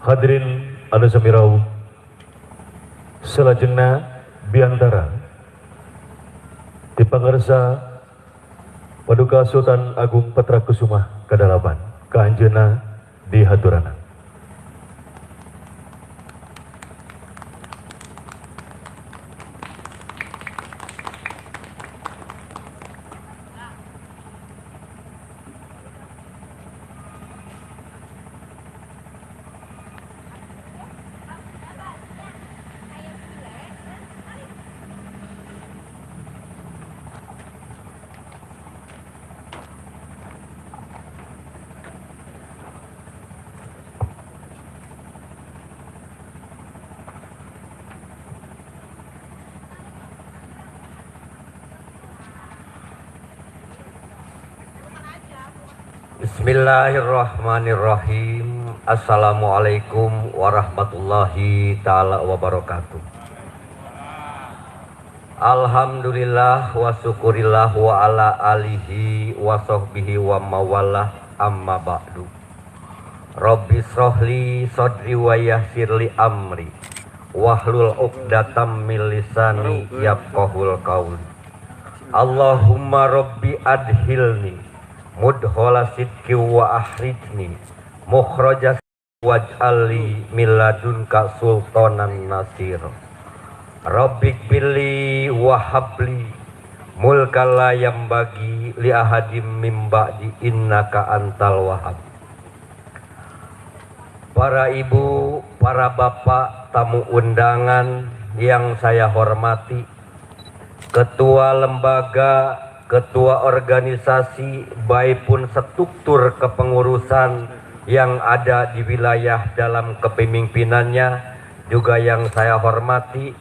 Hadirin anu samirau, salajengna biantara dipangarsa Paduka Sultan Agung Petra Kusuma Kadalaban kaanjeunna di haturana. Bismillahirrahmanirrahim. Assalamualaikum warahmatullahi ta'ala wabarakatuh. Alhamdulillah wa syukurillah wa ala alihi wa sahbihi wa mawalah amma ba'du. Rabbi srohli sodri wa yassirli amri wahlul uqdatam min lisani yafqahul qauli. Allahumma rabbi adhilni mudhola sidki wa ahrijni mukhrajas waj'alli miladunka sultanan nasir. Rabbik billi wa habli mulkal la yambagi li ahadim mim ba'di innaka antal wahhab. Para ibu, para bapak, tamu undangan yang saya hormati, ketua lembaga, ketua organisasi, baik pun struktur kepengurusan yang ada di wilayah dalam kepemimpinannya, juga yang saya hormati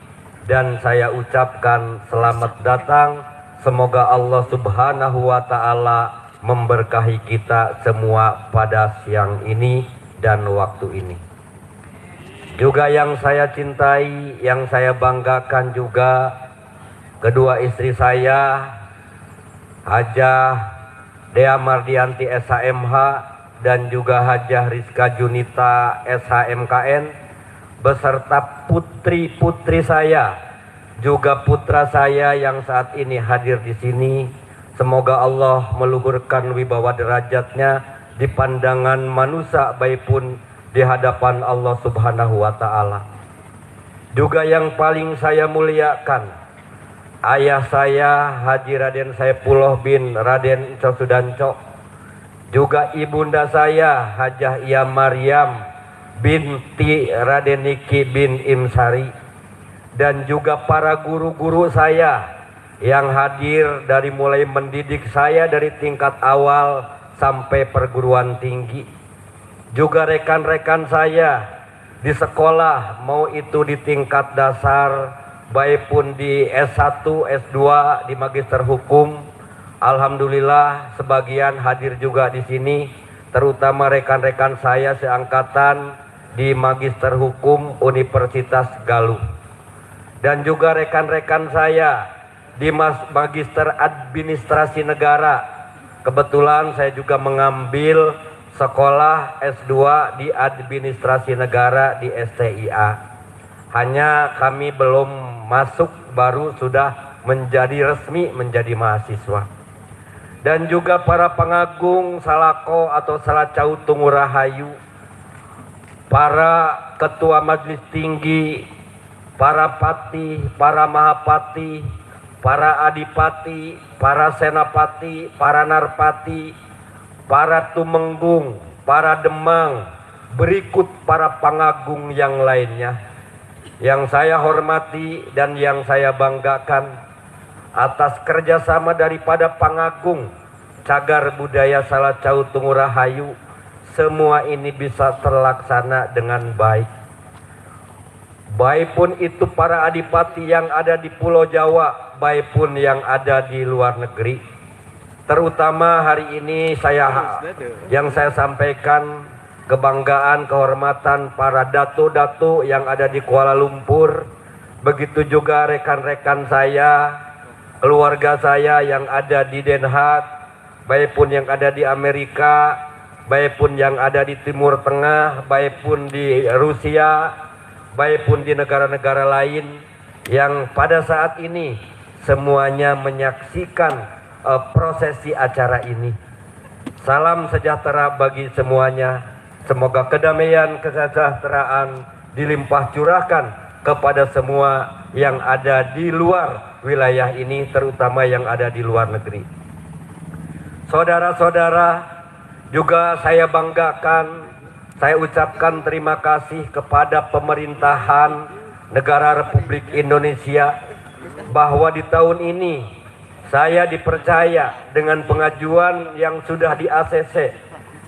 dan saya ucapkan selamat datang. Semoga Allah Subhanahu wa Ta'ala memberkahi kita semua pada siang ini dan waktu ini. Juga yang saya cintai, yang saya banggakan juga kedua istri saya, Hajah Dea Mardianti SHMH dan juga Hajah Rizka Junita SHMKN beserta putri-putri saya, juga putra saya yang saat ini hadir di sini. Semoga Allah meluhurkan wibawa derajatnya di pandangan manusia baik pun di hadapan Allah Subhanahu wa Ta'ala. Juga yang paling saya muliakan, ayah saya Haji Raden Saifullah bin Raden Cosudanco, juga ibunda saya Hajah Ia Maryam binti Raden Niki bin Imsari, dan juga para guru-guru saya yang hadir dari mulai mendidik saya dari tingkat awal sampai perguruan tinggi, juga rekan-rekan saya di sekolah, mau itu di tingkat dasar baik pun di S1, S2, di Magister Hukum. Alhamdulillah sebagian hadir juga di sini, terutama rekan-rekan saya seangkatan di Magister Hukum Universitas Galuh. Dan juga rekan-rekan saya di Magister Administrasi Negara. Kebetulan saya juga mengambil sekolah S2 di Administrasi Negara di STIA. Hanya kami belum masuk, baru sudah menjadi resmi menjadi mahasiswa. Dan juga para pengagung Salako atau Salacau Tungurahayu, para ketua majelis tinggi, para pati, para mahapati, para adipati, para senapati, para narpati, para tumenggung, para demang, berikut para pengagung yang lainnya. Yang saya hormati dan yang saya banggakan atas kerjasama daripada pengagung cagar budaya Salacau Tungurahayu, semua ini bisa terlaksana dengan baik. Baik pun itu para adipati yang ada di Pulau Jawa, baik pun yang ada di luar negeri. Terutama hari ini yang saya sampaikan kebanggaan, kehormatan para dato-dato yang ada di Kuala Lumpur. Begitu juga rekan-rekan saya, keluarga saya yang ada di Den Haag, baik pun yang ada di Amerika, baik pun yang ada di Timur Tengah, baik pun di Rusia, baik pun di negara-negara lain yang pada saat ini semuanya menyaksikan prosesi acara ini. Salam sejahtera bagi semuanya. Semoga kedamaian, kesejahteraan dilimpah curahkan kepada semua yang ada di luar wilayah ini, terutama yang ada di luar negeri. Saudara-saudara, juga saya banggakan, saya ucapkan terima kasih kepada pemerintahan negara Republik Indonesia bahwa di tahun ini saya dipercaya dengan pengajuan yang sudah di ACC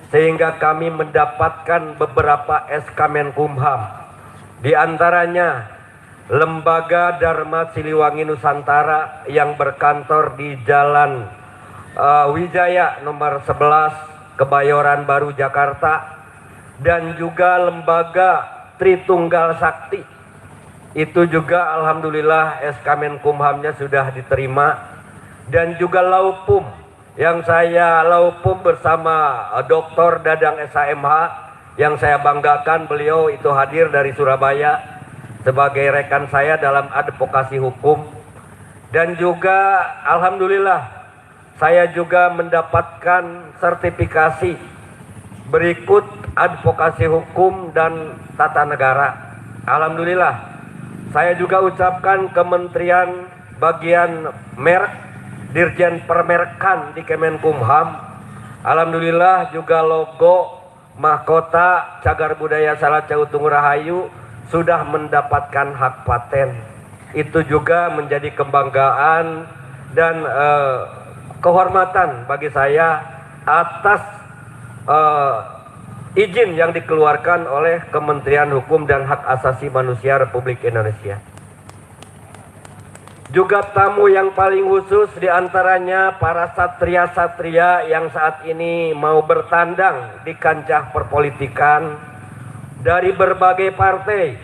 sehingga kami mendapatkan beberapa SK Menkumham. Di antaranya Lembaga Dharma Siliwangi Nusantara yang berkantor di Jalan Wijaya nomor 11 Kebayoran Baru Jakarta, dan juga Lembaga Tritunggal Sakti. Itu juga alhamdulillah SK Menkumhamnya sudah diterima. Dan juga Laupum yang saya Laupum bersama Dr. Dadang SHMH yang saya banggakan, beliau itu hadir dari Surabaya sebagai rekan saya dalam advokasi hukum. Dan juga alhamdulillah saya juga mendapatkan sertifikasi berikut advokasi hukum dan tata negara. Alhamdulillah saya juga ucapkan Kementerian Bagian Merek, Dirjen Permerkan di Kemenkumham, alhamdulillah juga logo mahkota Cagar Budaya Salacau Tunggu Rahayu sudah mendapatkan hak paten. Itu juga menjadi kebanggaan dan kehormatan bagi saya atas izin yang dikeluarkan oleh Kementerian Hukum dan Hak Asasi Manusia Republik Indonesia. Juga tamu yang paling khusus diantaranya para satria-satria yang saat ini mau bertandang di kancah perpolitikan dari berbagai partai,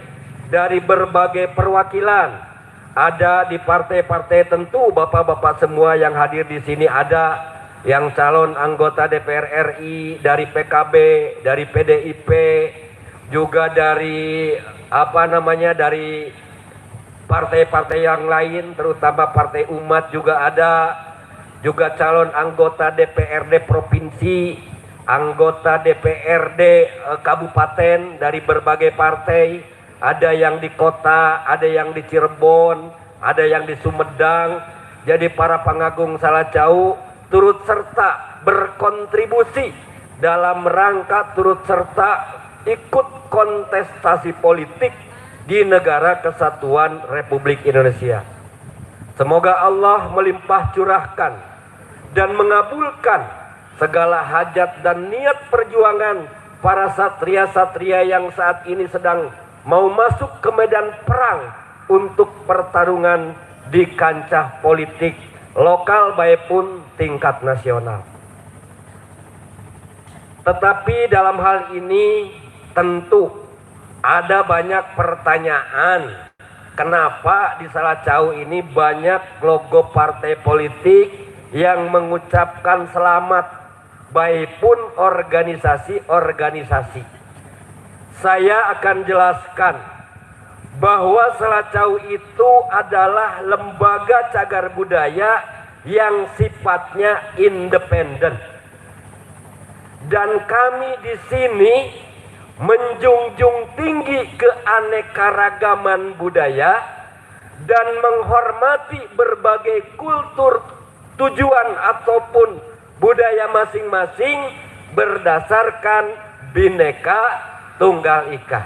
dari berbagai perwakilan. Ada di partai-partai tentu bapak-bapak semua yang hadir di sini, ada yang calon anggota DPR RI dari PKB, dari PDIP, juga dari dari partai-partai yang lain, terutama Partai Umat juga ada, juga calon anggota DPRD Provinsi, anggota DPRD Kabupaten dari berbagai partai, ada yang di kota, ada yang di Cirebon, ada yang di Sumedang. Jadi para pengagung Salacau turut serta berkontribusi dalam rangka turut serta ikut kontestasi politik di negara kesatuan Republik Indonesia. Semoga Allah melimpah curahkan dan mengabulkan segala hajat dan niat perjuangan para satria-satria yang saat ini sedang mau masuk ke medan perang untuk pertarungan di kancah politik lokal maupun tingkat nasional. Tetapi dalam hal ini tentu ada banyak pertanyaan, kenapa di Salacau ini banyak logo partai politik yang mengucapkan selamat, baik pun organisasi-organisasi. Saya akan jelaskan bahwa Salacau itu adalah lembaga cagar budaya yang sifatnya independen. Dan kami di sini menjunjung tinggi keanekaragaman budaya dan menghormati berbagai kultur, tujuan ataupun budaya masing-masing berdasarkan Bhinneka Tunggal Ika.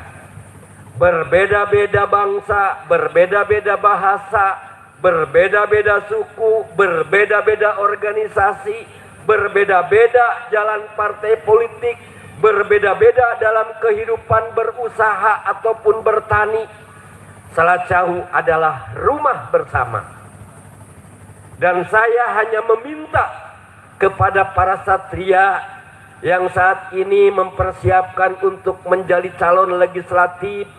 Berbeda-beda bangsa, berbeda-beda bahasa, berbeda-beda suku, berbeda-beda organisasi, berbeda-beda jalan partai politik, berbeda-beda dalam kehidupan berusaha ataupun bertani. Salacau adalah rumah bersama. Dan saya hanya meminta kepada para satria yang saat ini mempersiapkan untuk menjadi calon legislatif,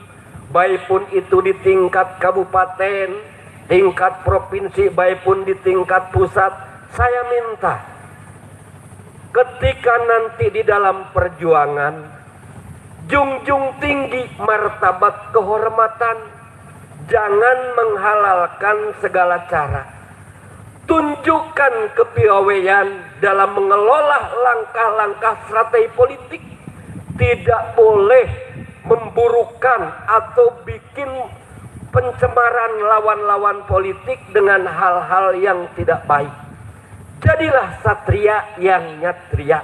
baik pun itu di tingkat kabupaten, tingkat provinsi, baik pun di tingkat pusat, saya minta ketika nanti di dalam perjuangan, junjung tinggi martabat kehormatan, jangan menghalalkan segala cara. Tunjukkan kepiawaian dalam mengelola langkah-langkah strategi politik. Tidak boleh memburukan atau bikin pencemaran lawan-lawan politik dengan hal-hal yang tidak baik. Jadilah satria yang nyatria.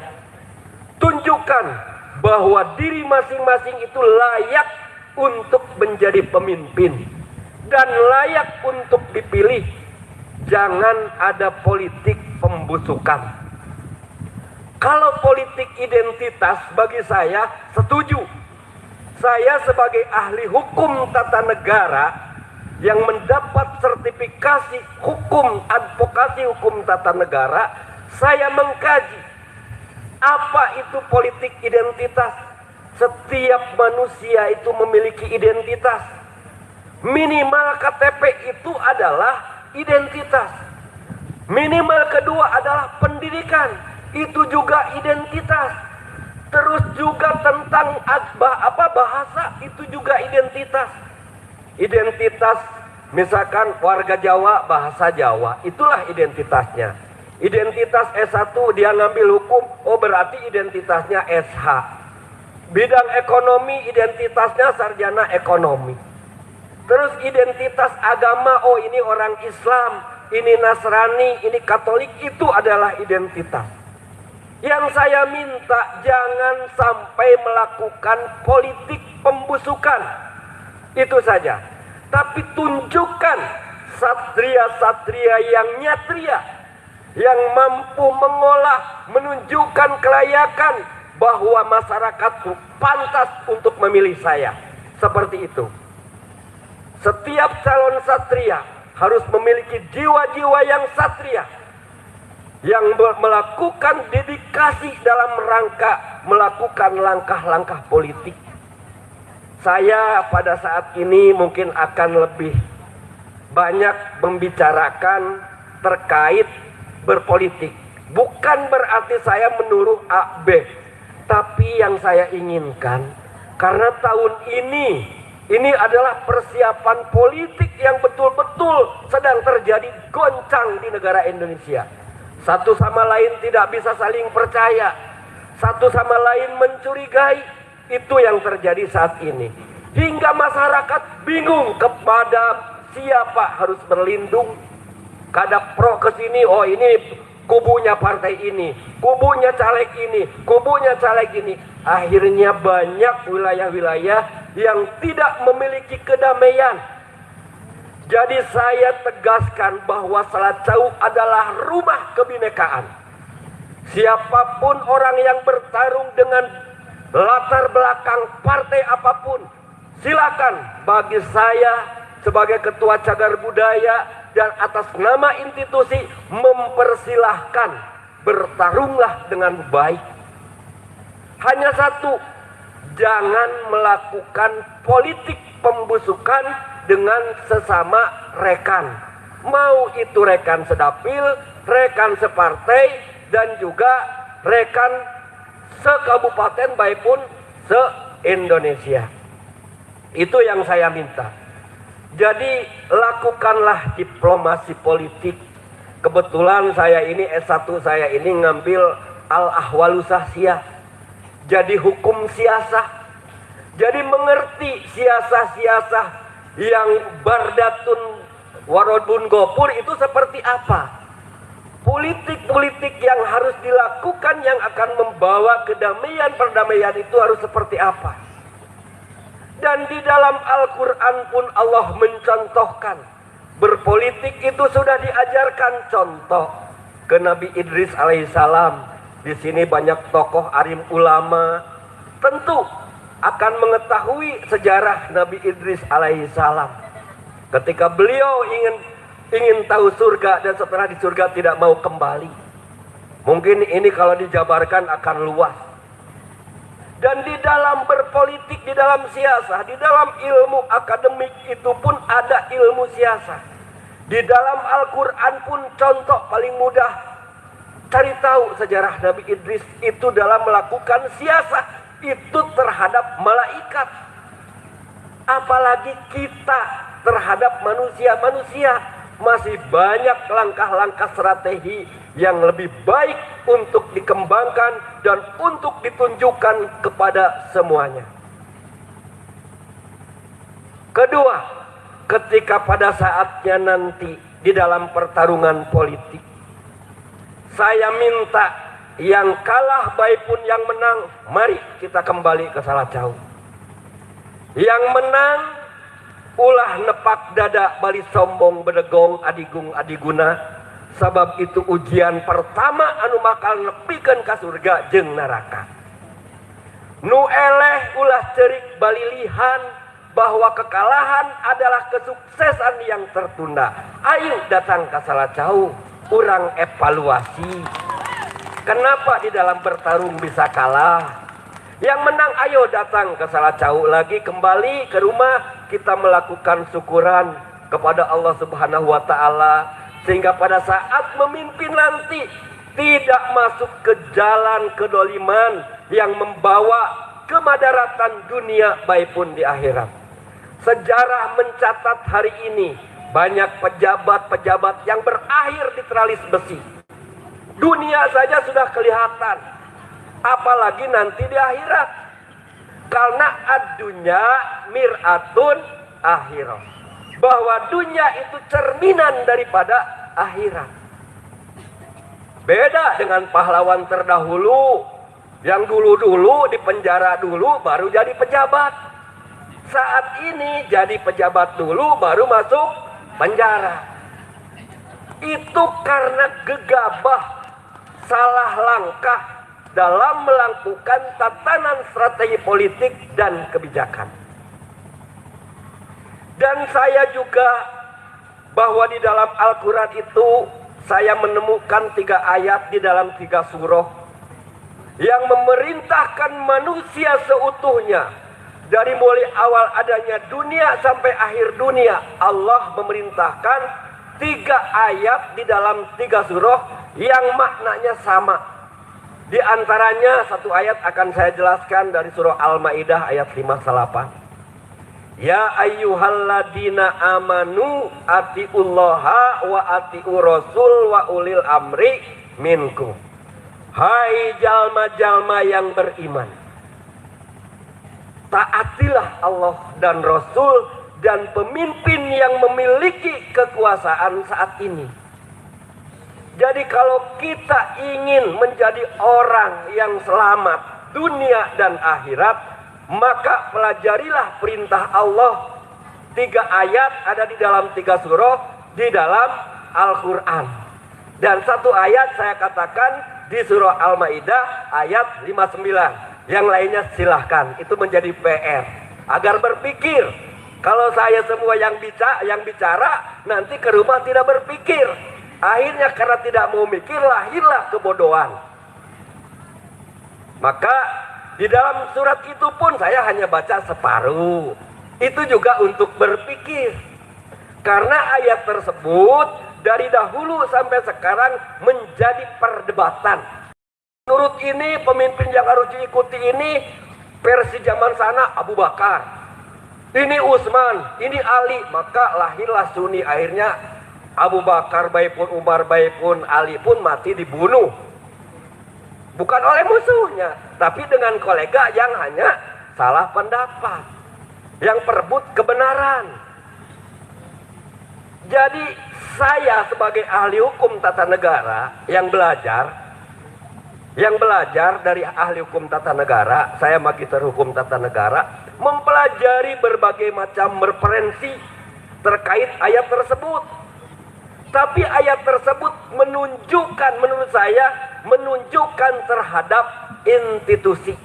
Tunjukkan bahwa diri masing-masing itu layak untuk menjadi pemimpin dan layak untuk dipilih. Jangan ada politik pembusukan. Kalau politik identitas, bagi saya setuju. Saya sebagai ahli hukum tata negara yang mendapat sertifikasi hukum, advokasi hukum tata negara, saya mengkaji apa itu politik identitas. Setiap manusia itu memiliki identitas. Minimal KTP itu adalah identitas. Minimal kedua adalah pendidikan, itu juga identitas. Terus juga tentang bahasa, itu juga identitas. Identitas misalkan warga Jawa, bahasa Jawa, itulah identitasnya. Identitas S1 dia ngambil hukum, oh berarti identitasnya SH. Bidang ekonomi, identitasnya sarjana ekonomi. Terus identitas agama, oh ini orang Islam, ini Nasrani, ini Katolik, itu adalah identitas. Yang saya minta, jangan sampai melakukan politik pembusukan. Itu saja. Tapi tunjukkan satria-satria yang nyatria, yang mampu mengolah, menunjukkan kelayakan bahwa masyarakat pantas untuk memilih saya. Seperti itu. Setiap calon satria harus memiliki jiwa-jiwa yang satria, yang melakukan dedikasi dalam rangka melakukan langkah-langkah politik. Saya pada saat ini mungkin akan lebih banyak membicarakan terkait berpolitik. Bukan berarti saya menuruh A, B, tapi yang saya inginkan, karena tahun ini adalah persiapan politik yang betul-betul sedang terjadi goncang di negara Indonesia. Satu sama lain tidak bisa saling percaya. Satu sama lain mencurigai. Itu yang terjadi saat ini. Hingga masyarakat bingung kepada siapa harus berlindung. Kadang pro ke sini, oh ini kubunya partai ini, kubunya caleg ini, kubunya caleg ini. Akhirnya banyak wilayah-wilayah yang tidak memiliki kedamaian. Jadi saya tegaskan bahwa Selacau adalah rumah kebinekaan. Siapapun orang yang bertarung dengan latar belakang partai apapun, silakan. Bagi saya sebagai ketua cagar budaya dan atas nama institusi, mempersilahkan, bertarunglah dengan baik. Hanya satu, jangan melakukan politik pembusukan dengan sesama rekan. Mau itu rekan sedapil, rekan separtai, dan juga rekan sekabupaten maupun se-Indonesia. Itu yang saya minta. Jadi lakukanlah diplomasi politik. Kebetulan saya ini S1 saya ini ngambil Al-Ahwalusahsiyah. Jadi hukum siasah. Jadi mengerti siasah-siasah yang bardatun warodun gopur itu seperti apa. Politik-politik yang harus dilakukan yang akan membawa kedamaian, perdamaian itu harus seperti apa. Dan di dalam Al-Quran pun Allah mencontohkan. Berpolitik itu sudah diajarkan contoh ke Nabi Idris alaihissalam. Di sini banyak tokoh alim ulama. Tentu akan mengetahui sejarah Nabi Idris alaihissalam. Ketika beliau ingin tahu surga dan setelah di surga tidak mau kembali. Mungkin ini kalau dijabarkan akan luas. Dan di dalam berpolitik, di dalam siasah, di dalam ilmu akademik itu pun ada ilmu siasah. Di dalam Al-Quran pun contoh paling mudah. Cari tahu sejarah Nabi Idris itu dalam melakukan siasat itu terhadap malaikat. Apalagi kita terhadap manusia-manusia. Masih banyak langkah-langkah strategi yang lebih baik untuk dikembangkan dan untuk ditunjukkan kepada semuanya. Kedua, ketika pada saatnya nanti di dalam pertarungan politik, saya minta yang kalah baik pun yang menang, mari kita kembali ke Salacau. Yang menang, ulah nepak dada bali sombong bedegong adigung adiguna, sabab itu ujian pertama anu bakal nepikeun ka surga jeung neraka. Nu eleh ulah cerik bali lihan bahwa kekalahan adalah kesuksesan yang tertunda. Ayo datang ke Salacau, urang evaluasi. Kenapa di dalam bertarung bisa kalah? Yang menang ayo datang ke Salacau lagi, kembali ke rumah, kita melakukan syukuran kepada Allah Subhanahu wa taala sehingga pada saat memimpin nanti tidak masuk ke jalan kedoliman yang membawa kemadaratan dunia baik pun di akhirat. Sejarah mencatat hari ini banyak pejabat-pejabat yang berakhir di teralis besi. Dunia saja sudah kelihatan, apalagi nanti di akhirat. Karena adunya miratun akhirat, bahwa dunia itu cerminan daripada akhirat. Beda dengan pahlawan terdahulu yang dulu-dulu di penjara dulu baru jadi pejabat. Saat ini jadi pejabat dulu baru masuk penjara. Itu karena gegabah, salah langkah dalam melakukan tatanan strategi politik dan kebijakan. Dan saya juga bahwa di dalam Al-Quran itu saya menemukan 3 ayat di dalam 3 surah yang memerintahkan manusia seutuhnya. Dari mulai awal adanya dunia sampai akhir dunia, Allah memerintahkan 3 ayat di dalam 3 surah yang maknanya sama. Di antaranya 1 ayat akan saya jelaskan dari surah Al-Maidah ayat 58. Ya ayyuhalladzina amanu atiullaha wa atiur rasul wa ulil amri minkum. Hai jalma-jalma yang beriman, taatilah Allah dan Rasul dan pemimpin yang memiliki kekuasaan saat ini. Jadi kalau kita ingin menjadi orang yang selamat dunia dan akhirat, maka pelajarilah perintah Allah. 3 ayat ada di dalam 3 surah di dalam Al-Quran. Dan 1 ayat saya katakan di surah Al-Maidah ayat 59. Yang lainnya silahkan, itu menjadi PR agar berpikir. Kalau saya semua yang bicara nanti ke rumah tidak berpikir, akhirnya karena tidak mau mikir lahirlah kebodohan. Maka di dalam surat itu pun saya hanya baca separuh, itu juga untuk berpikir, karena ayat tersebut dari dahulu sampai sekarang menjadi perdebatan. Menurut ini pemimpin yang harus diikuti ini versi zaman sana Abu Bakar, ini Utsman, ini Ali, maka lahirlah Sunni. Akhirnya Abu Bakar baik pun, Umar baik pun, Ali pun mati dibunuh. Bukan oleh musuhnya, tapi dengan kolega yang hanya salah pendapat, yang perebut kebenaran. Jadi saya sebagai ahli hukum tata negara yang belajar dari ahli hukum tata negara, saya magister hukum tata negara, mempelajari berbagai macam referensi terkait ayat tersebut. Tapi ayat tersebut menunjukkan, menurut saya, menunjukkan terhadap institusi,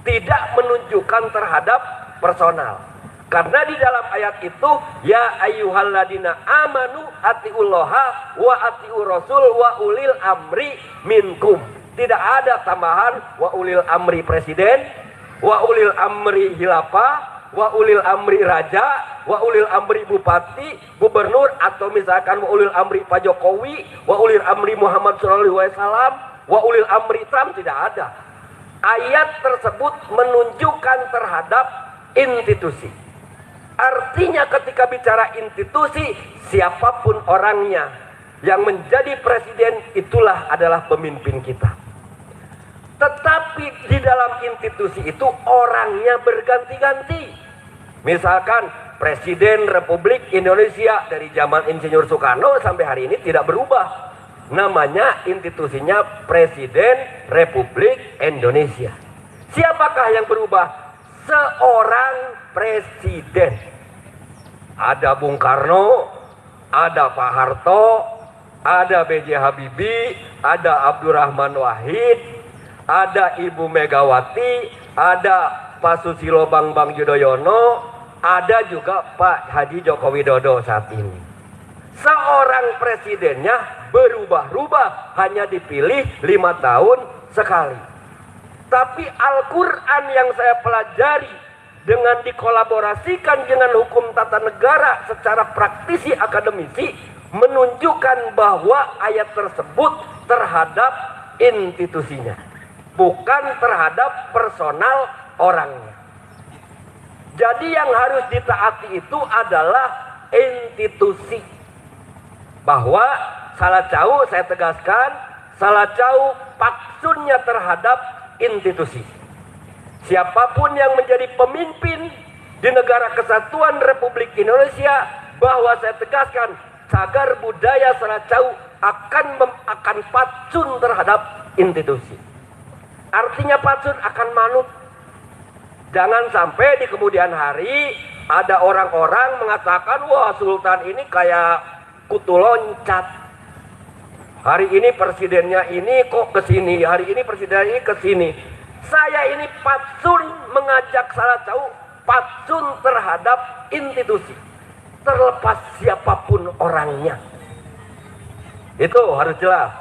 tidak menunjukkan terhadap personal. Karena di dalam ayat itu, ya ayyuhalladzina amanu atiullaha wa atiur rasul wa ulil amri minkum. Tidak ada tambahan wa ulil amri presiden, wa ulil amri hilafah, wa ulil amri raja, wa ulil amri bupati, gubernur, atau misalkan wa ulil amri Pak Jokowi, wa ulil amri Muhammad SAW, wa ulil amri Trump. Tidak ada. Ayat tersebut menunjukkan terhadap institusi. Artinya ketika bicara institusi, siapapun orangnya yang menjadi presiden itulah adalah pemimpin kita. Tetapi di dalam institusi itu orangnya berganti-ganti. Misalkan Presiden Republik Indonesia dari zaman Insinyur Soekarno sampai hari ini tidak berubah. Namanya institusinya Presiden Republik Indonesia. Siapakah yang berubah? Seorang presiden. Ada Bung Karno, ada Pak Harto, ada B.J. Habibie, ada Abdurrahman Wahid, ada Ibu Megawati, ada Pak Susilo Bambang Yudhoyono, ada juga Pak Haji Joko Widodo saat ini. Seorang presidennya berubah-ubah, hanya dipilih 5 tahun sekali. Tapi Al-Quran yang saya pelajari dengan dikolaborasikan dengan hukum tata negara secara praktisi akademisi menunjukkan bahwa ayat tersebut terhadap institusinya, bukan terhadap personal orangnya. Jadi yang harus ditaati itu adalah institusi. Bahwa salah jauh, saya tegaskan, salah jauh paksunnya terhadap institusi. Siapapun yang menjadi pemimpin di negara kesatuan Republik Indonesia, bahwa saya tegaskan, cagar budaya salah jauh akan patsun terhadap institusi. Artinya patsun akan manut. Jangan sampai di kemudian hari ada orang-orang mengatakan, wah Sultan ini kayak kutu loncat. Hari ini presidennya ini kok ke sini, hari ini presiden ini ke sini. Saya ini patsun mengajak salah jauh, patsun terhadap institusi. Terlepas siapapun orangnya. Itu harus jelas.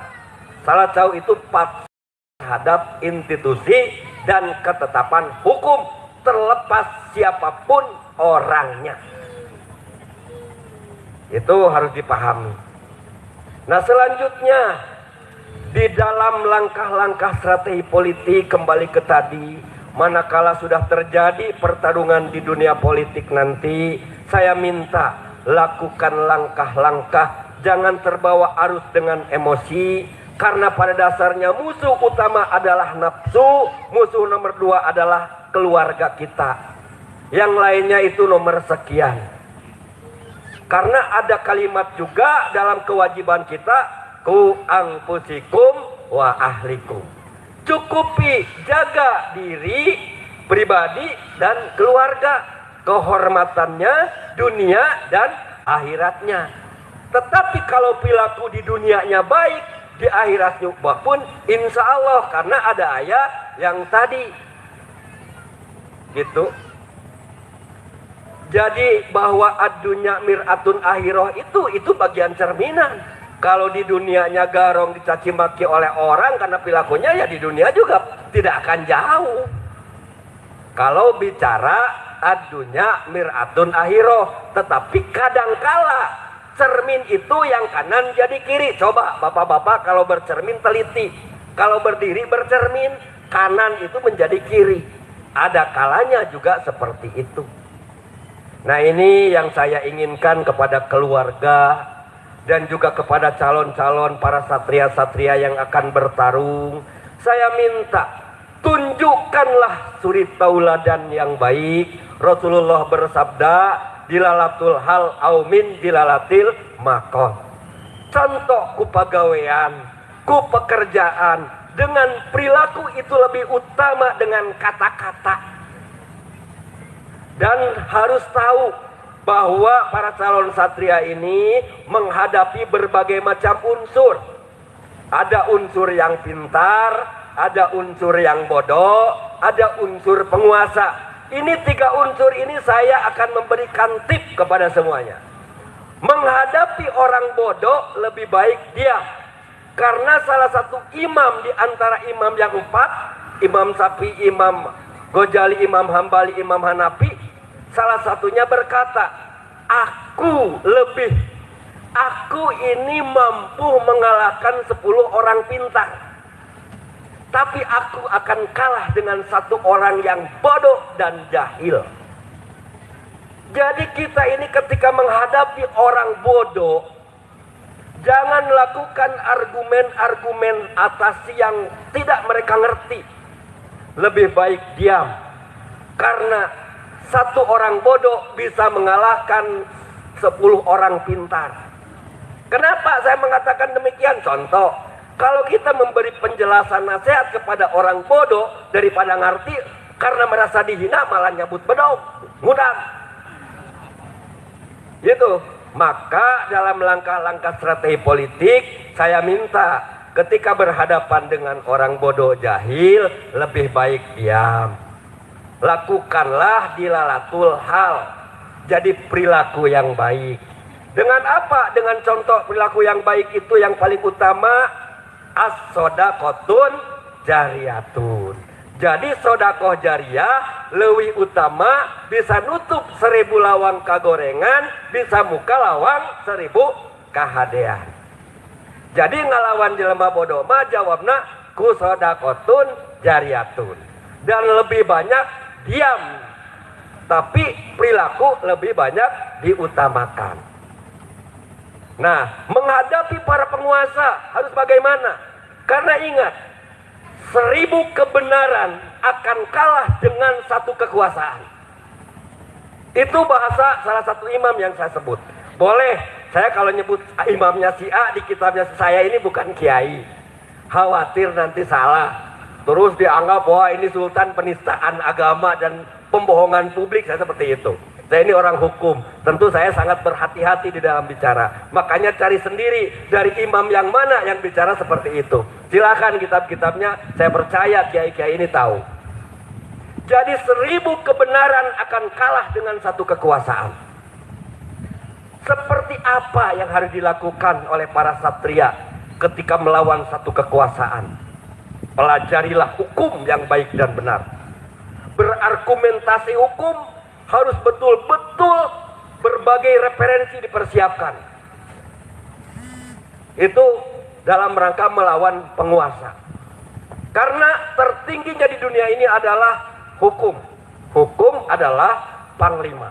Salah jauh itu patsun terhadap institusi dan ketetapan hukum, terlepas siapapun orangnya. Itu harus dipahami. Nah, selanjutnya di dalam langkah-langkah strategi politik, kembali ke tadi, manakala sudah terjadi pertarungan di dunia politik nanti, saya minta lakukan langkah-langkah, jangan terbawa arus dengan emosi, karena pada dasarnya musuh utama adalah nafsu, musuh nomor 2 adalah keluarga kita, yang lainnya itu nomor sekian. Karena ada kalimat juga dalam kewajiban kita, ku anfusikum wa ahlikum. Cukupi jaga diri pribadi dan keluarga, kehormatannya dunia dan akhiratnya. Tetapi kalau perilaku di dunianya baik, di akhiratnya pun insya Allah, karena ada ayat yang tadi gitu. Jadi bahwa ad-dunya mir'atun akhirah itu bagian cerminan. Kalau di dunianya garong dicaci maki oleh orang karena perilakunya, ya di dunia juga tidak akan jauh. Kalau bicara ad-dunya mir'atun akhirah, tetapi kadangkala cermin itu yang kanan jadi kiri. Coba bapak-bapak kalau bercermin teliti. Kalau berdiri bercermin, kanan itu menjadi kiri. Ada kalanya juga seperti itu. Nah, ini yang saya inginkan kepada keluarga dan juga kepada calon-calon para satria-satria yang akan bertarung. Saya minta, tunjukkanlah suri tauladan yang baik. Rasulullah bersabda, dilalatul hal aumin dilalatil makon. Contoh ku pagawean, ku pekerjaan, dengan perilaku itu lebih utama dengan kata-kata. Dan harus tahu bahwa para calon satria ini menghadapi berbagai macam unsur. Ada unsur yang pintar, ada unsur yang bodoh, ada unsur penguasa. Ini 3 unsur ini saya akan memberikan tip kepada semuanya. Menghadapi orang bodoh lebih baik diam. Karena salah satu imam di antara imam yang 4, Imam Syafi'i, Imam Ghazali, Imam Hambali, Imam Hanafi, salah satunya berkata, aku ini mampu mengalahkan 10 orang pintar, tapi aku akan kalah dengan 1 orang yang bodoh dan jahil. Jadi kita ini ketika menghadapi orang bodoh, jangan lakukan argumen-argumen atas yang tidak mereka ngerti. Lebih baik diam, karena 1 orang bodoh bisa mengalahkan 10 orang pintar. Kenapa saya mengatakan demikian? Contoh, kalau kita memberi penjelasan nasihat kepada orang bodoh daripada ngerti, karena merasa dihina malah nyebut bedog, ngundang. Gitu. Maka dalam langkah-langkah strategi politik, saya minta ketika berhadapan dengan orang bodoh jahil, lebih baik diam. Lakukanlah dilalatul hal, jadi perilaku yang baik. Dengan apa? Dengan contoh perilaku yang baik itu yang paling utama, as-sodaqotun jariyatun. Jadi sodakoh jariah leuwih utama, bisa nutup 1000 lawang kagorengan, bisa muka lawang 1000 kahadean. Jadi ngalawan jelema bodoh mah jawabna ku sodakotun jariyatun, dan lebih banyak diam, tapi perilaku lebih banyak diutamakan. Nah, menghadapi para penguasa harus bagaimana? Karena ingat, 1000 kebenaran akan kalah dengan 1 kekuasaan. Itu bahasa salah satu imam yang saya sebut. Boleh, saya kalau nyebut imamnya si A di kitabnya saya ini bukan kiai. Khawatir nanti salah. Terus dianggap bahwa ini sultan penistaan agama dan pembohongan publik, saya seperti itu. Saya ini orang hukum, tentu saya sangat berhati-hati di dalam bicara. Makanya cari sendiri dari imam yang mana yang bicara seperti itu. Silakan kitab-kitabnya, saya percaya kiai-kiai ini tahu. Jadi 1000 kebenaran akan kalah dengan 1 kekuasaan. Seperti apa yang harus dilakukan oleh para satria ketika melawan 1 kekuasaan? Pelajarilah hukum yang baik dan benar. Berargumentasi hukum harus betul-betul berbagai referensi dipersiapkan. Itu dalam rangka melawan penguasa. Karena tertingginya di dunia ini adalah hukum. Hukum adalah panglima.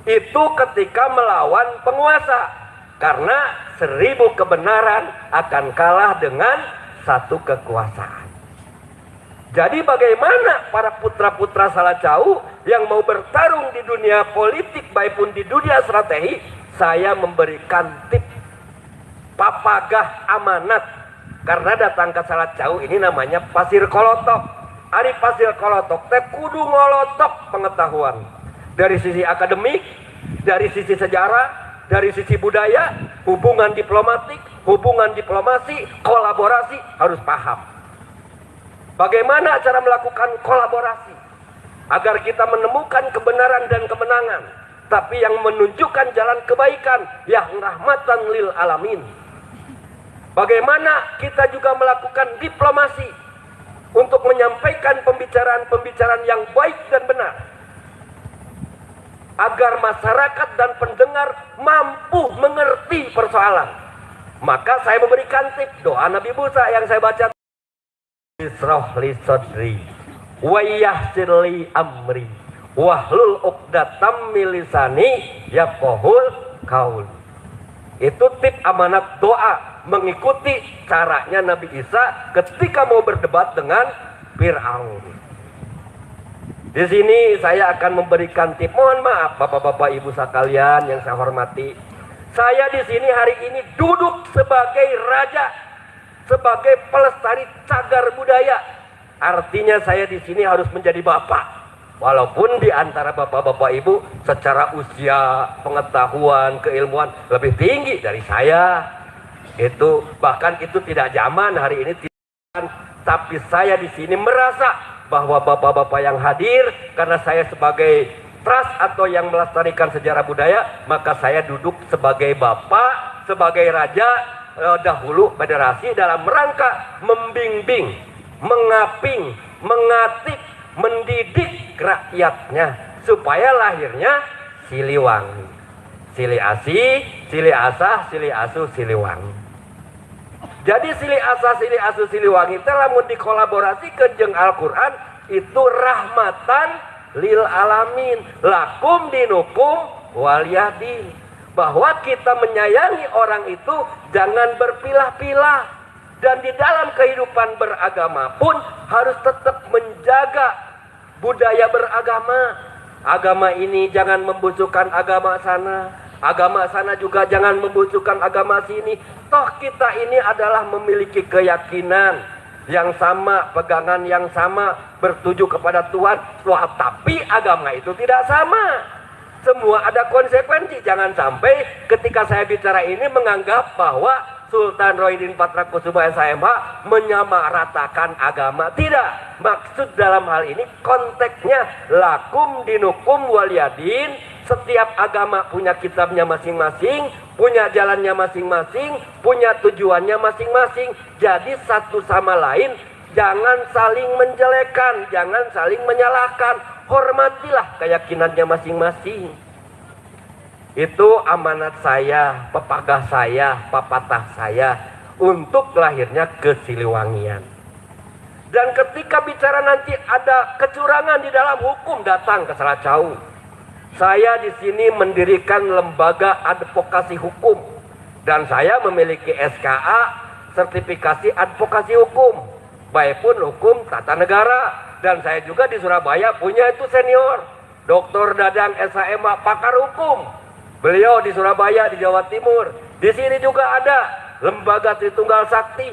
Itu ketika melawan penguasa. Karena 1000 kebenaran akan kalah dengan 1 kekuasaan. Jadi bagaimana para putra-putra Salacau yang mau bertarung di dunia politik maupun di dunia strategi, saya memberikan tip papagah amanat. Karena datang ke Salacau ini namanya pasir kolotok. Ari pasir kolotok teh kudu ngolotok pengetahuan. Dari sisi akademik, dari sisi sejarah, dari sisi budaya, hubungan diplomatik, hubungan diplomasi, kolaborasi harus paham. Bagaimana cara melakukan kolaborasi agar kita menemukan kebenaran dan kemenangan, tapi yang menunjukkan jalan kebaikan, yang rahmatan lil alamin. Bagaimana kita juga melakukan diplomasi untuk menyampaikan pembicaraan-pembicaraan yang baik dan benar, agar masyarakat dan pendengar mampu mengerti persoalan. Maka saya memberikan tips doa Nabi Musa yang saya baca. Israh li sadri wa yassir li amri wahlul 'uqdatam min lisani yafqahul qaul. Itu tip amanat doa, mengikuti caranya Nabi Isa ketika mau berdebat dengan Fir'aun. Di sini saya akan memberikan tip. Mohon maaf Bapak-bapak Ibu sekalian yang saya hormati. Saya di sini hari ini duduk sebagai raja, sebagai pelestari cagar budaya. Artinya saya di sini harus menjadi bapak. Walaupun di antara bapak-bapak ibu secara usia, pengetahuan, keilmuan lebih tinggi dari saya. Itu bahkan itu tidak zaman hari ini. Tapi saya di sini merasa bahwa bapak-bapak yang hadir, karena saya sebagai trust atau yang melestarikan sejarah budaya, maka saya duduk sebagai bapak, sebagai raja dahulu federasi dalam rangka membimbing, mengaping, mengatik, mendidik rakyatnya supaya lahirnya Siliwangi. Sili Asih, Sili Asah, Sili Asuh, Siliwangi. Jadi Sili Asah, Sili Asuh, Siliwangi itu lamun dikolaborasi ke jeung Al-Quran itu rahmatan lil alamin, lakum dinukum waliyadin. Bahwa kita menyayangi orang itu jangan berpilah-pilah, dan di dalam kehidupan beragama pun harus tetap menjaga budaya beragama. Agama ini jangan membusukkan agama sana juga jangan membusukkan agama sini. Toh kita ini adalah memiliki keyakinan yang sama, pegangan yang sama, bertuju kepada Tuhan. Wah, tapi agama itu tidak sama. Semua ada konsekuensi. Jangan sampai ketika saya bicara ini menganggap bahwa Sultan Rohidin Patrakusuma SHMH menyamaratakan agama. Tidak. Maksud dalam hal ini konteksnya lakum dinukum waliyadin. Setiap agama punya kitabnya masing-masing, punya jalannya masing-masing, punya tujuannya masing-masing. Jadi satu sama lain jangan saling menjelekan, jangan saling menyalahkan. Hormatilah keyakinannya masing-masing. Itu amanat saya, pepatah saya untuk lahirnya kesiliwangian. Dan ketika bicara nanti ada kecurangan di dalam hukum, datang ke Salacau. Saya di sini mendirikan lembaga advokasi hukum dan saya memiliki SKA, sertifikasi advokasi hukum, baik pun hukum tata negara. Dan saya juga di Surabaya punya itu senior, Dr. Dadang SHMH pakar hukum. Beliau di Surabaya, di Jawa Timur. Di sini juga ada lembaga Tritunggal Sakti.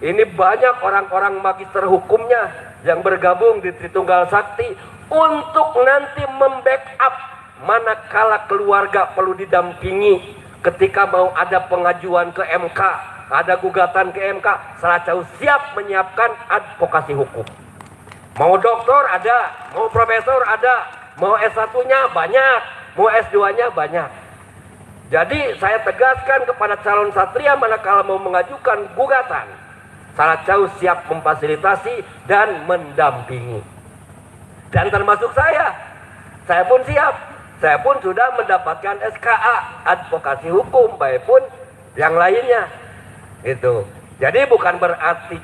Ini banyak orang-orang magister hukumnya yang bergabung di Tritunggal Sakti untuk nanti membackup manakala keluarga perlu didampingi ketika mau ada pengajuan ke MK, ada gugatan ke MK. Salacau siap menyiapkan advokasi hukum. Mau doktor ada, mau profesor ada, mau S1-nya banyak, mau S2-nya banyak. Jadi saya tegaskan kepada calon satria manakala mau mengajukan gugatan, Salacau siap memfasilitasi dan mendampingi. Dan termasuk saya pun siap. Saya pun sudah mendapatkan SKA advokasi hukum, baik pun yang lainnya. Itu. Jadi bukan berarti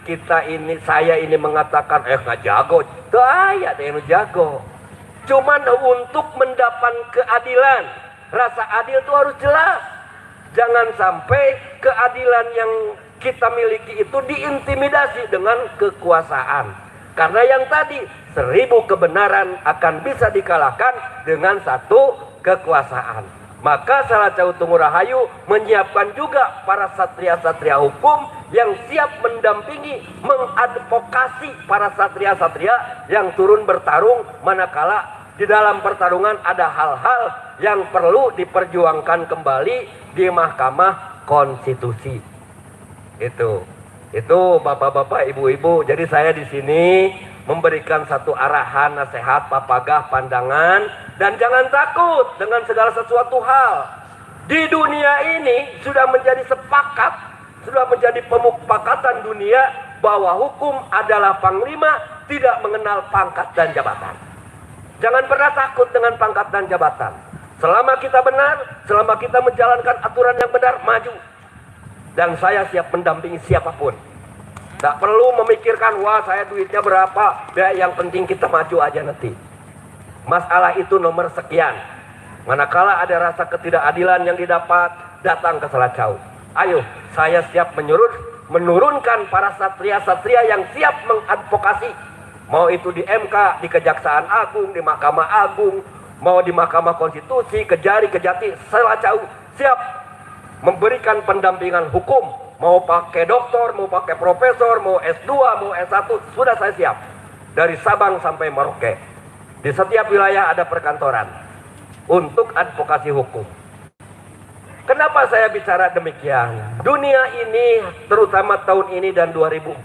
saya ini mengatakan nggak jago. Tuh ayah ada yang jago. Cuman untuk mendapat keadilan, rasa adil itu harus jelas. Jangan sampai keadilan yang kita miliki itu diintimidasi dengan kekuasaan. Karena yang tadi 1000 kebenaran akan bisa dikalahkan dengan satu kekuasaan. Maka Salacau Tunggu Rahayu menyiapkan juga para satria-satria hukum yang siap mendampingi, mengadvokasi para satria-satria yang turun bertarung manakala di dalam pertarungan ada hal-hal yang perlu diperjuangkan kembali di Mahkamah Konstitusi. Itu bapak-bapak, ibu-ibu. Jadi saya di sini memberikan satu arahan, nasihat, papagah, pandangan, dan jangan takut dengan segala sesuatu hal. Di dunia ini sudah menjadi sepakat, sudah menjadi pemufakatan dunia bahwa hukum adalah panglima, tidak mengenal pangkat dan jabatan. Jangan pernah takut dengan pangkat dan jabatan. Selama kita benar, selama kita menjalankan aturan yang benar, maju. Dan saya siap mendampingi siapapun. Tak perlu memikirkan, wah saya duitnya berapa, ya yang penting kita maju aja nanti. Masalah itu nomor sekian. Manakala ada rasa ketidakadilan yang didapat, datang ke Salacau. Ayo, saya siap menurunkan para satria-satria yang siap mengadvokasi. Mau itu di MK, di Kejaksaan Agung, di Mahkamah Agung, mau di Mahkamah Konstitusi, Kejari, Kejati, Salacau siap memberikan pendampingan hukum. Mau pakai doktor, mau pakai profesor, mau S2, mau S1, sudah saya siap. Dari Sabang sampai Merauke. Di setiap wilayah ada perkantoran untuk advokasi hukum. Kenapa saya bicara demikian? Dunia ini, terutama tahun ini dan 2004,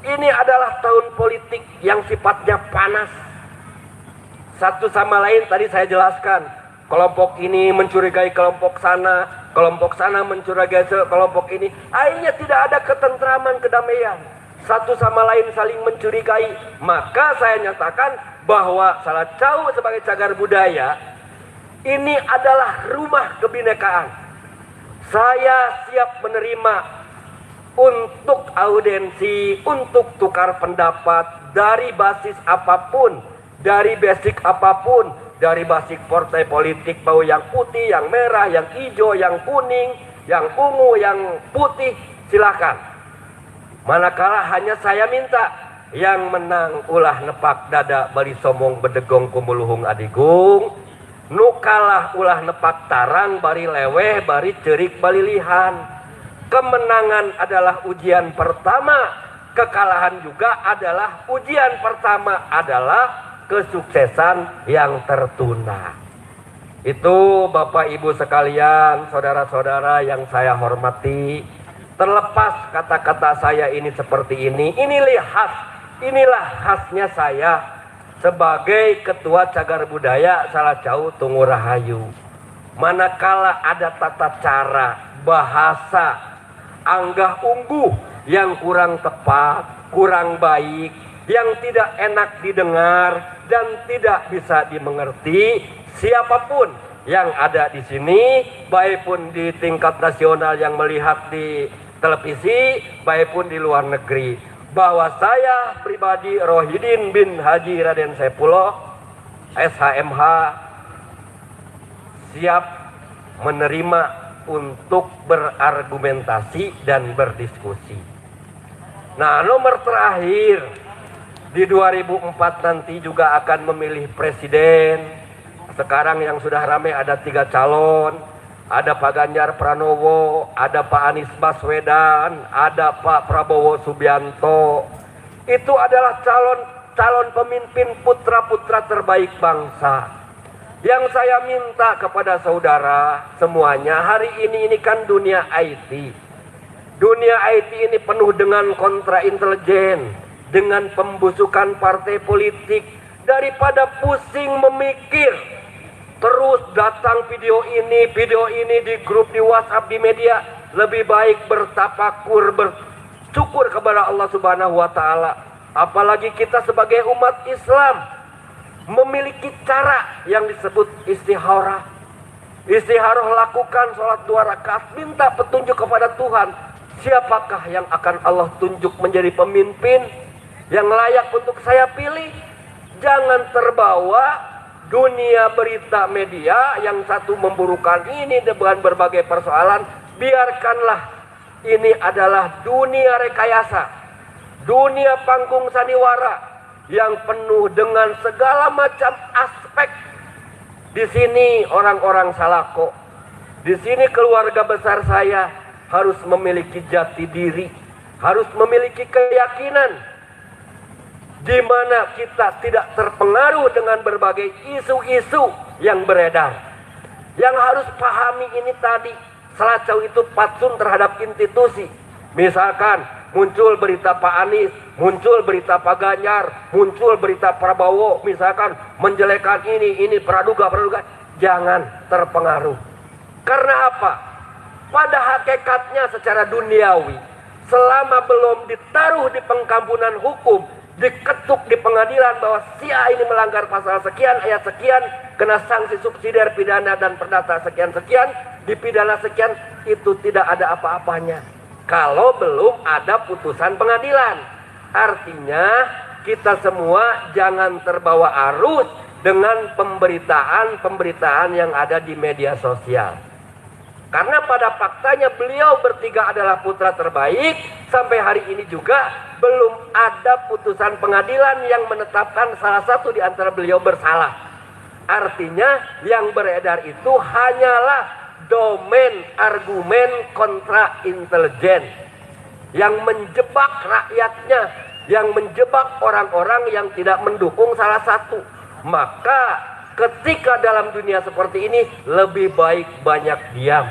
ini adalah tahun politik yang sifatnya panas. Satu sama lain tadi saya jelaskan. Kelompok ini mencurigai kelompok sana mencurigai kelompok ini. Akhirnya tidak ada ketentraman, kedamaian. Satu sama lain saling mencurigai. Maka saya nyatakan bahwa Salacau sebagai cagar budaya ini adalah rumah kebinekaan. Saya siap menerima untuk audiensi, untuk tukar pendapat dari basis apapun, dari basic apapun, dari basis partai politik, mau yang putih, yang merah, yang hijau, yang kuning, yang ungu, yang putih, silakan. Manakala hanya saya minta yang menang ulah nepak dada bali somong bedegong kumuluhung adigung, nu kalah ulah nepak tarang bari leweh bari cerik bali lihan. Kemenangan adalah ujian pertama, kekalahan juga adalah ujian pertama, adalah kesuksesan yang tertunda. Itu Bapak Ibu sekalian, saudara-saudara yang saya hormati, terlepas kata-kata saya ini seperti ini, inilah khasnya saya sebagai Ketua Cagar Budaya Salacau Tungu Rahayu. Manakala ada tata cara, bahasa, anggah ungguh yang kurang tepat, kurang baik, yang tidak enak didengar dan tidak bisa dimengerti, siapapun yang ada di sini, baik pun di tingkat nasional yang melihat di televisi, baik pun di luar negeri, bahwa saya pribadi Rohidin bin Haji Raden Saifullah SHMH siap menerima untuk berargumentasi dan berdiskusi. Nah, nomor terakhir, di 2004 nanti juga akan memilih presiden. Sekarang yang sudah ramai ada 3 calon. Ada Pak Ganjar Pranowo, ada Pak Anies Baswedan, ada Pak Prabowo Subianto. Itu adalah calon pemimpin putra-putra terbaik bangsa. Yang saya minta kepada saudara semuanya, hari ini kan dunia IT. Dunia IT ini penuh dengan kontra intelijen, dengan pembusukan partai politik. Daripada pusing memikir, terus datang video ini di grup, di WhatsApp, di media, lebih baik bertafakur, bersyukur kepada Allah Subhanahu wa taala. Apalagi kita sebagai umat Islam memiliki cara yang disebut istikharah. Istikharah, lakukan sholat 2 rakaat, minta petunjuk kepada Tuhan. Siapakah yang akan Allah tunjuk menjadi pemimpin yang layak untuk saya pilih? Jangan terbawa dunia berita media yang satu memburukan ini dengan berbagai persoalan. Biarkanlah ini adalah dunia rekayasa, dunia panggung sandiwara yang penuh dengan segala macam aspek. Di sini orang-orang Salako, di sini keluarga besar saya harus memiliki jati diri, harus memiliki keyakinan, di mana kita tidak terpengaruh dengan berbagai isu-isu yang beredar. Yang harus pahami ini tadi, Salacau itu patsun terhadap institusi. Misalkan muncul berita Pak Anies, muncul berita Pak Ganjar, muncul berita Prabowo, misalkan menjelekkan ini praduga. Jangan terpengaruh. Karena apa? Pada hakikatnya secara duniawi, selama belum ditaruh di pengkampunan hukum, diketuk di pengadilan bahwa si A ini melanggar pasal sekian, ayat sekian, kena sanksi subsidiar pidana dan perdata sekian-sekian, dipidana sekian, itu tidak ada apa-apanya kalau belum ada putusan pengadilan. Artinya kita semua jangan terbawa arus dengan pemberitaan yang ada di media sosial. Karena pada faktanya beliau bertiga adalah putra terbaik. Sampai hari ini juga belum ada putusan pengadilan yang menetapkan salah satu di antara beliau bersalah. Artinya yang beredar itu hanyalah domain argumen kontra intelijen yang menjebak rakyatnya, yang menjebak orang-orang yang tidak mendukung salah satu. Maka ketika dalam dunia seperti ini lebih baik banyak diam.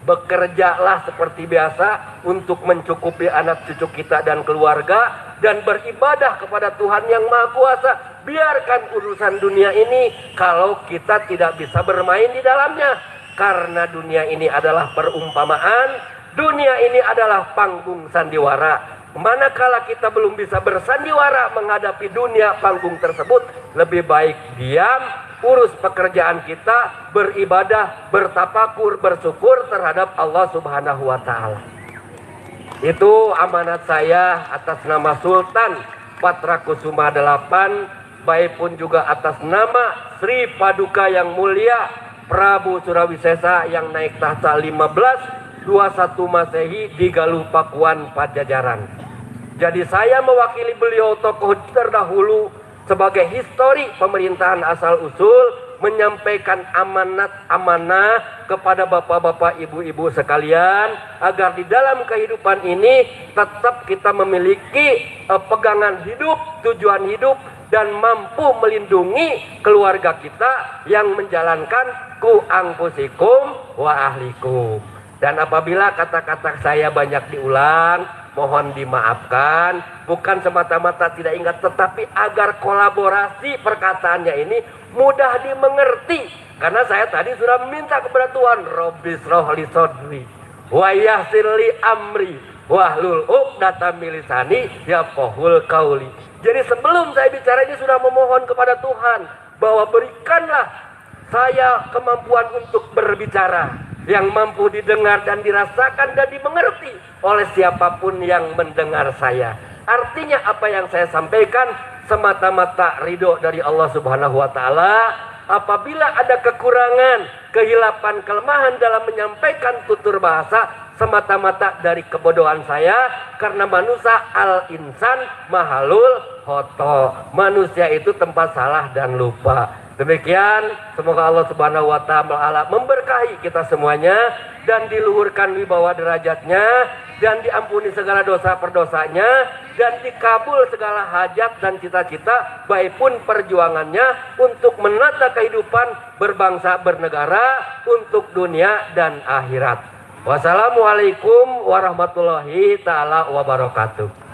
Bekerjalah seperti biasa untuk mencukupi anak cucu kita dan keluarga, dan beribadah kepada Tuhan yang Maha Kuasa. Biarkan urusan dunia ini kalau kita tidak bisa bermain di dalamnya. Karena dunia ini adalah perumpamaan, dunia ini adalah panggung sandiwara. manakala kita belum bisa bersandiwara menghadapi dunia panggung tersebut, lebih baik diam, urus pekerjaan kita, beribadah, bertafakur, bersyukur terhadap Allah Subhanahu wa Ta'ala. Itu amanat saya atas nama Sultan Patra Kusuma 8, baik pun juga atas nama Sri Paduka yang mulia Prabu Surawisesa yang naik tahta 1521 Masehi di Galuh Pakuan Pajajaran. Jadi saya mewakili beliau tokoh terdahulu sebagai histori pemerintahan asal usul menyampaikan amanah kepada bapak-bapak, ibu-ibu sekalian agar di dalam kehidupan ini tetap kita memiliki pegangan hidup, tujuan hidup, dan mampu melindungi keluarga kita yang menjalankan ku anfusikum wa ahlikum. Dan apabila kata-kata saya banyak diulang, mohon dimaafkan, bukan semata-mata tidak ingat, tetapi agar kolaborasi perkataannya ini mudah dimengerti. Karena saya tadi sudah meminta kepada Tuhan, Robbis rohli sodri wa yassir li amri wahlul uqdatam min lisani yafqahul qauli. Jadi sebelum saya bicara ini sudah memohon kepada Tuhan bahwa berikanlah saya kemampuan untuk berbicara yang mampu didengar dan dirasakan dan dimengerti oleh siapapun yang mendengar saya. Artinya apa yang saya sampaikan semata-mata ridho dari Allah Subhanahu wa Ta'ala. Apabila ada kekurangan, kehilapan, kelemahan dalam menyampaikan tutur bahasa, semata-mata dari kebodohan saya, karena manusia al-insan mahalul khoto. Manusia itu tempat salah dan lupa. Demikian, semoga Allah Subhanahu wa Ta'ala memberkahi kita semuanya dan diluhurkan wibawa derajatnya dan diampuni segala dosa perdosanya dan dikabul segala hajat dan cita-cita baik pun perjuangannya untuk menata kehidupan berbangsa bernegara untuk dunia dan akhirat. Wassalamualaikum warahmatullahi taala wabarakatuh.